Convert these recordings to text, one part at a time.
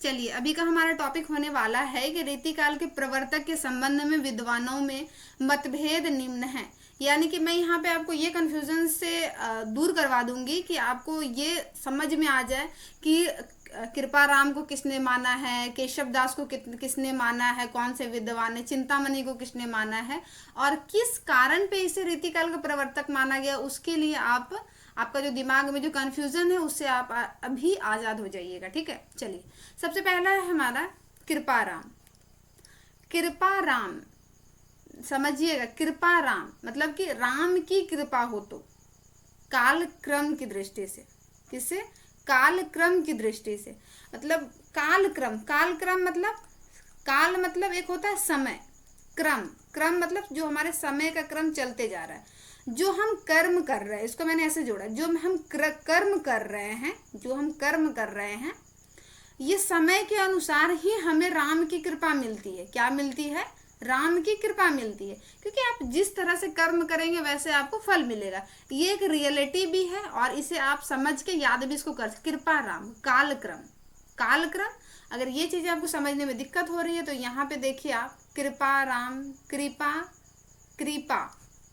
चलिए अभी का हमारा टॉपिक होने वाला है कि रीतिकाल के प्रवर्तक के संबंध में विद्वानों में मतभेद निम्न है। यानी कि मैं यहाँ पे आपको ये कन्फ्यूजन से दूर करवा दूंगी कि आपको ये समझ में आ जाए कि कृपाराम को किसने माना है, केशव दास को किसने माना है, कौन से विद्वान ने, चिंतामणि को किसने माना है और किस कारण पे इसे रीतिकाल का प्रवर्तक माना गया। उसके लिए आपका जो दिमाग में जो कन्फ्यूजन है उससे आप अभी आज़ाद हो जाइएगा। ठीक है, चलिए सबसे पहला है हमारा कृपाराम। कृपाराम समझिएगा, कृपाराम मतलब कि राम की कृपा हो तो काल क्रम की दृष्टि से, किससे, काल क्रम की दृष्टि से, मतलब काल क्रम, काल क्रम मतलब काल मतलब एक होता है समय, क्रम, क्रम मतलब जो हमारे समय का क्रम चलते जा रहा है, जो हम कर्म कर रहे हैं, इसको मैंने ऐसे जोड़ा, जो हम कर्म कर रहे हैं, जो हम कर्म कर रहे हैं, ये समय के अनुसार ही हमें राम की कृपा मिलती है। क्या मिलती है? राम की कृपा मिलती है, क्योंकि आप जिस तरह से कर्म करेंगे वैसे आपको फल मिलेगा। ये एक रियलिटी भी है और इसे आप समझ के याद भी इसको कर सकते। कृपा राम, काल क्रम, काल क्रम, अगर ये चीजें आपको समझने में दिक्कत हो रही है तो यहाँ पे देखिए आप, कृपा राम, कृपा, कृपा,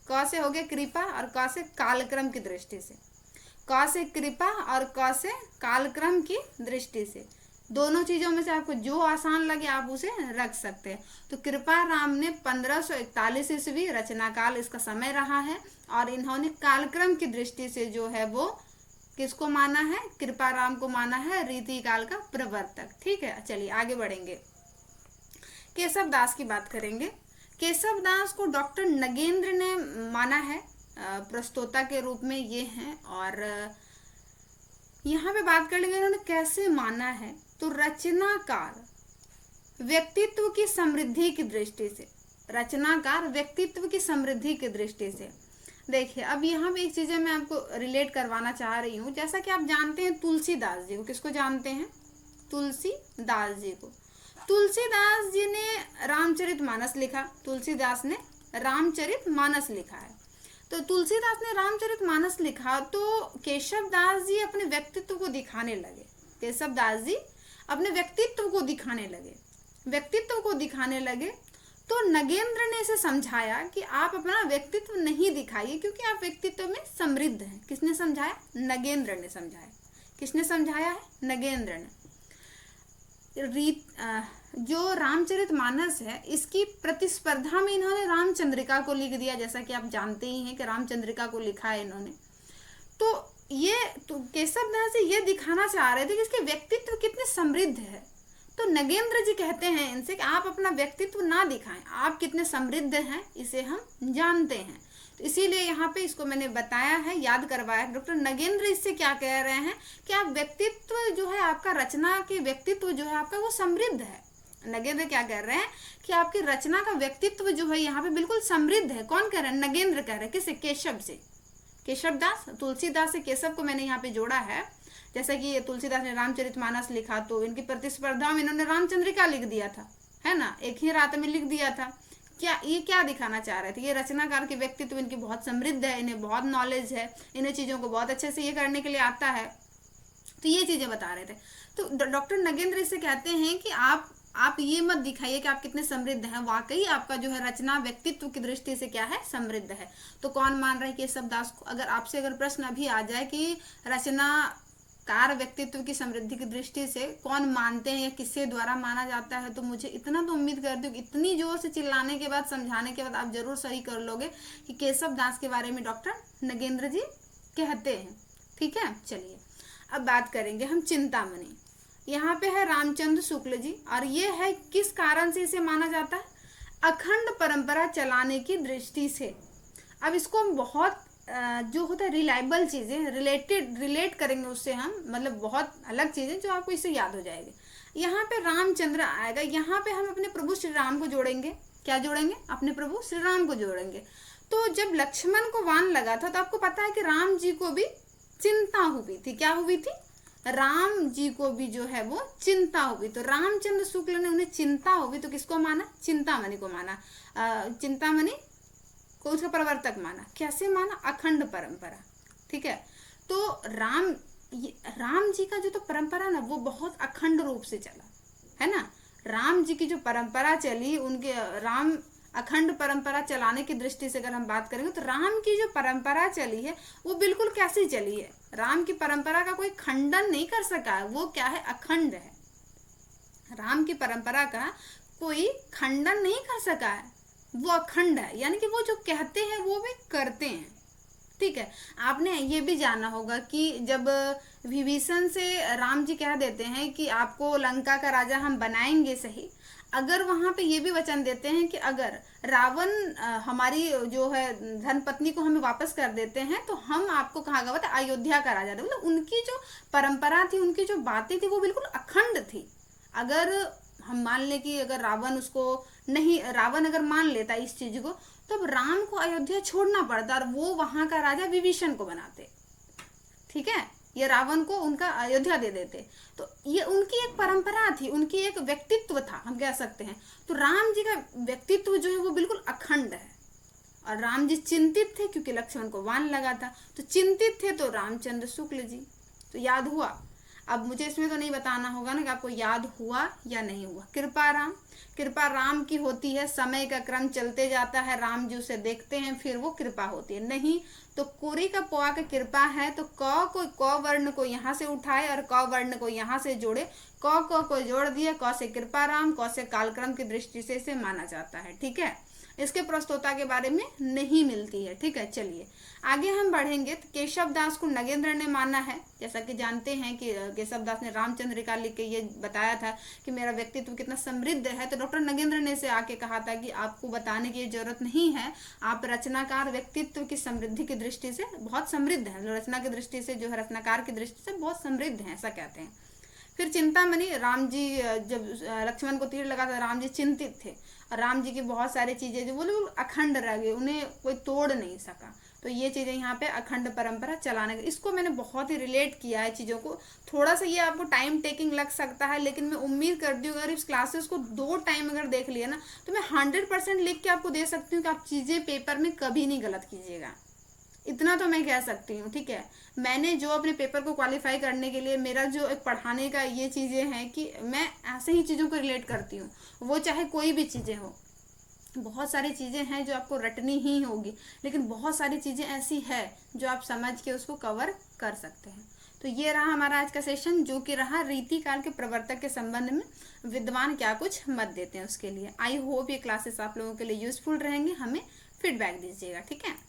क से हो गया कृपा और क से कालक्रम की दृष्टि से, क से कृपा और क से कालक्रम की दृष्टि से, दोनों चीजों में से आपको जो आसान लगे आप उसे रख सकते हैं। तो कृपा राम ने 1541 ईस्वी रचना काल इसका समय रहा है और इन्होंने कालक्रम की दृष्टि से जो है वो किसको माना है? कृपा राम को माना है रीति काल का प्रवर्तक। ठीक है, चलिए आगे बढ़ेंगे। केशव दास की बात करेंगे। केशव दास को डॉक्टर नगेंद्र ने माना है प्रस्तोता के रूप में, ये हैं। और यहाँ पे बात कर लेंगे इन्होंने कैसे माना है, तो रचनाकार व्यक्तित्व की समृद्धि की दृष्टि से, रचनाकार व्यक्तित्व की समृद्धि की दृष्टि से। देखिए अब यहाँ पे एक चीज़ मैं आपको रिलेट करवाना चाह रही हूँ। जैसा कि आप जानते हैं तुलसीदास जी को, किसको जानते हैं? तुलसीदास जी को। तुलसीदास जी ने रामचरितमानस लिखा, तुलसीदास ने रामचरितमानस लिखा है। तो तुलसीदास ने रामचरितमानस लिखा तो केशव दास जी अपने व्यक्तित्व को दिखाने लगे, केशव दास जी अपने व्यक्तित्व को दिखाने लगे, व्यक्तित्व को दिखाने लगे। तो नगेंद्र ने इसे समझाया कि आप अपना व्यक्तित्व नहीं दिखाइए क्योंकि आप व्यक्तित्व में समृद्ध हैं। किसने समझाया? नगेंद्र ने समझाया। किसने समझाया है? नगेंद्र ने। जो रामचरितमानस है इसकी प्रतिस्पर्धा में इन्होंने रामचंद्रिका को लिख दिया, जैसा कि आप जानते ही हैं कि रामचंद्रिका को लिखा है इन्होंने। तो ये तो केशव दास जी ये दिखाना चाह रहे थे कि इसके व्यक्तित्व कितने समृद्ध है। तो नगेंद्र जी कहते हैं इनसे कि आप अपना व्यक्तित्व ना दिखाएं, आप कितने समृद्ध हैं इसे हम जानते हैं। तो इसीलिए यहाँ पे इसको मैंने बताया है, याद करवाया। डॉक्टर नगेंद्र इससे क्या कह रहे हैं कि आप व्यक्तित्व जो है आपका, रचना के व्यक्तित्व जो है आपका वो समृद्ध है। नगेंद्र क्या कह रहे हैं कि आपकी रचना का व्यक्तित्व जो है यहाँ पे बिल्कुल समृद्ध है। कौन कह रहे हैं? नगेंद्र कह रहे हैं। किससे? केशव से। केशव दास, तुलसीदास से केशव को मैंने यहाँ पे जोड़ा है। जैसा कि तुलसीदास ने रामचरितमानस लिखा तो इनकी प्रतिस्पर्धा में इन्होंने रामचंद्रिका लिख दिया था, है ना, एक ही रात में लिख दिया था। क्या दिखाना चाह रहे थे? ये रचनाकार के व्यक्तित्व इनकी बहुत समृद्ध है, इन्हें बहुत नॉलेज है, इन्हें चीजों को बहुत अच्छे से ये करने के लिए आता है। तो ये चीजें बता रहे थे। तो डॉक्टर नगेंद्र इससे कहते हैं कि आप ये मत दिखाइए कि आप कितने समृद्ध हैं, वाकई आपका जो है रचना व्यक्तित्व की दृष्टि से क्या है? समृद्ध है। तो कौन मान रहा है केशव दास को? अगर आपसे प्रश्न अभी आ जाए कि रचनाकार व्यक्तित्व की समृद्धि की दृष्टि से कौन मानते हैं या किसके द्वारा माना जाता है, तो मुझे इतना तो उम्मीद करती हूँ, इतनी जोर से चिल्लाने के बाद, समझाने के बाद आप जरूर सही कर लोगे कि केशव दास के बारे में डॉक्टर नगेंद्र जी कहते हैं। ठीक है, चलिए अब बात करेंगे हम चिंतामणि। यहाँ पे है रामचंद्र शुक्ल जी और ये है किस कारण से इसे माना जाता है? अखंड परंपरा चलाने की दृष्टि से। अब इसको हम बहुत जो होता है रिलायबल चीजें रिलेट करेंगे उससे हम, मतलब बहुत अलग चीजें जो आपको इससे याद हो जाएगी। यहाँ पे रामचंद्र आएगा, यहाँ पे हम अपने प्रभु श्री राम को जोड़ेंगे। क्या जोड़ेंगे? अपने प्रभु श्री राम को जोड़ेंगे। तो जब लक्ष्मण को वान लगा था तो आपको पता है कि राम जी को भी चिंता हुई थी। क्या हुई थी? राम जी को भी जो है वो चिंता हुई। तो रामचंद्र शुक्ल ने उन्हें चिंता हुई तो किसको माना? चिंतामणि को माना। चिंतामणि को उसका प्रवर्तक माना। कैसे माना? अखंड परंपरा। ठीक है, तो राम जी का जो तो परंपरा ना वो बहुत अखंड रूप से चला, है ना। राम जी की जो परंपरा चली, उनके राम अखंड परंपरा चलाने की दृष्टि से अगर हम बात करेंगे तो राम की जो परंपरा चली है वो बिल्कुल कैसी चली है, राम की परंपरा का कोई खंडन नहीं कर सका है, वो क्या है, अखंड है। राम की परंपरा का कोई खंडन नहीं कर सका है, वो अखंड है, यानी कि वो जो कहते हैं वो भी करते हैं। ठीक है। आपने ये भी जाना होगा कि जब विभीषण से राम जी कह देते हैं कि आपको लंका का राजा हम बनाएंगे सही, अगर वहां पे ये भी वचन देते हैं कि अगर रावण हमारी जो है धर्मपत्नी को हमें वापस कर देते हैं तो हम आपको, कहा गया था, अयोध्या का राजा दे। मतलब उनकी जो परंपरा थी, उनकी जो बातें थी वो बिल्कुल अखंड थी। अगर हम मान ले कि अगर रावण उसको नहीं, रावण अगर मान लेता इस चीज को, तो अब राम को अयोध्या छोड़ना पड़ता और वो वहां का राजा विभीषण को बनाते। ठीक है, ये रावण को उनका अयोध्या दे देते। तो ये उनकी एक परंपरा थी, उनकी एक व्यक्तित्व था, हम कह सकते हैं। तो राम जी का व्यक्तित्व जो है वो बिल्कुल अखंड है। और राम जी चिंतित थे क्योंकि लक्ष्मण को वान लगा था, तो चिंतित थे तो रामचंद्र शुक्ल जी। तो याद हुआ। अब मुझे इसमें तो नहीं बताना होगा ना कि आपको याद हुआ या नहीं हुआ। कृपा राम, कृपा राम की होती है, समय का क्रम चलते जाता है, राम जी उसे देखते हैं, फिर वो कृपा होती है। नहीं तो कोरी का पोआ का कृपा है तो क वर्ण को यहाँ से उठाए और क वर्ण को यहाँ से जोड़े, क को जोड़ दिया, क से कृपा राम, क से कालक्रम की दृष्टि से इसे माना जाता है। ठीक है, इसके प्रस्तोता के बारे में नहीं मिलती है। ठीक है, चलिए आगे हम बढ़ेंगे। तो केशव दास को नगेंद्र ने माना है, जैसा कि जानते हैं कि केशव दास ने रामचंद्रिका लिख के ये बताया था कि मेरा व्यक्तित्व कितना समृद्ध है। तो डॉक्टर नगेंद्र ने से आके कहा था कि आपको बताने की जरूरत नहीं है, आप रचनाकार व्यक्तित्व की समृद्धि की दृष्टि से बहुत समृद्ध है, रचना की दृष्टि से जो है, रचनाकार की दृष्टि से बहुत समृद्ध है, ऐसा कहते हैं। फिर चिंतामणि, राम जी जब लक्ष्मण को तीर लगा था, राम जी चिंतित थे और राम जी की बहुत सारी चीजें जो वो लोग अखंड रह गई, उन्हें कोई तोड़ नहीं सका। तो ये चीजें यहाँ पे अखंड परंपरा चलाने, इसको मैंने बहुत ही रिलेट किया है चीजों को। थोड़ा सा ये आपको टाइम टेकिंग लग सकता है, लेकिन मैं उम्मीद करती हूँ अगर इस क्लासेस को 2 टाइम अगर देख लिया ना तो मैं 100% लिख के आपको दे सकती हूँ कि आप चीजें पेपर में कभी नहीं गलत कीजिएगा। इतना तो मैं कह सकती हूँ। ठीक है, मैंने जो अपने पेपर को क्वालिफाई करने के लिए मेरा जो एक पढ़ाने का ये चीज़ें हैं कि मैं ऐसे ही चीज़ों को रिलेट करती हूँ, वो चाहे कोई भी चीज़ें हो। बहुत सारी चीज़ें हैं जो आपको रटनी ही होगी, लेकिन बहुत सारी चीज़ें ऐसी है जो आप समझ के उसको कवर कर सकते हैं। तो ये रहा हमारा आज का सेशन, जो कि रहा रीति काल के प्रवर्तक के संबंध में विद्वान क्या कुछ मत देते हैं उसके लिए। आई होप ये क्लासेस आप लोगों के लिए यूजफुल रहेंगे, हमें फीडबैक दीजिएगा। ठीक है।